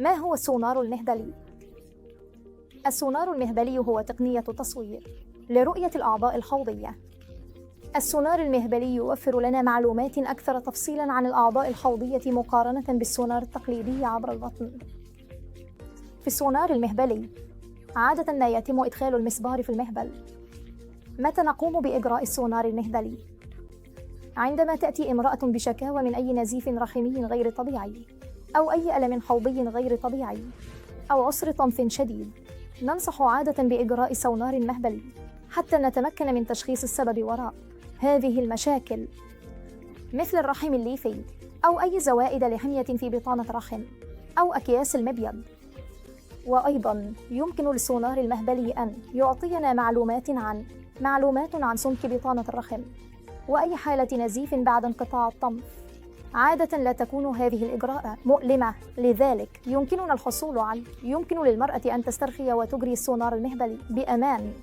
ما هو السونار المهبلي؟ السونار المهبلي هو تقنية تصوير لرؤية الأعضاء الحوضية. السونار المهبلي يوفر لنا معلومات أكثر تفصيلاً عن الأعضاء الحوضية مقارنة بالسونار التقليدي عبر البطن. في السونار المهبلي عادة ما يتم إدخال المسبار في المهبل. متى نقوم بإجراء السونار المهبلي؟ عندما تأتي امرأة بشكاوى من أي نزيف رحمي غير طبيعي، أو أي ألم حوضي غير طبيعي، أو عسر طمث شديد، ننصح عادة بإجراء سونار مهبلي حتى نتمكن من تشخيص السبب وراء هذه المشاكل، مثل الرحم الليفي أو أي زوائد لحمية في بطانة الرحم أو أكياس المبيض. وأيضاً يمكن للسونار المهبلي أن يعطينا معلومات عن سمك بطانة الرحم وأي حالة نزيف بعد انقطاع الطمث. عادة لا تكون هذه الإجراءات مؤلمة، لذلك يمكن للمرأة أن تسترخي وتجري السونار المهبلي بأمان.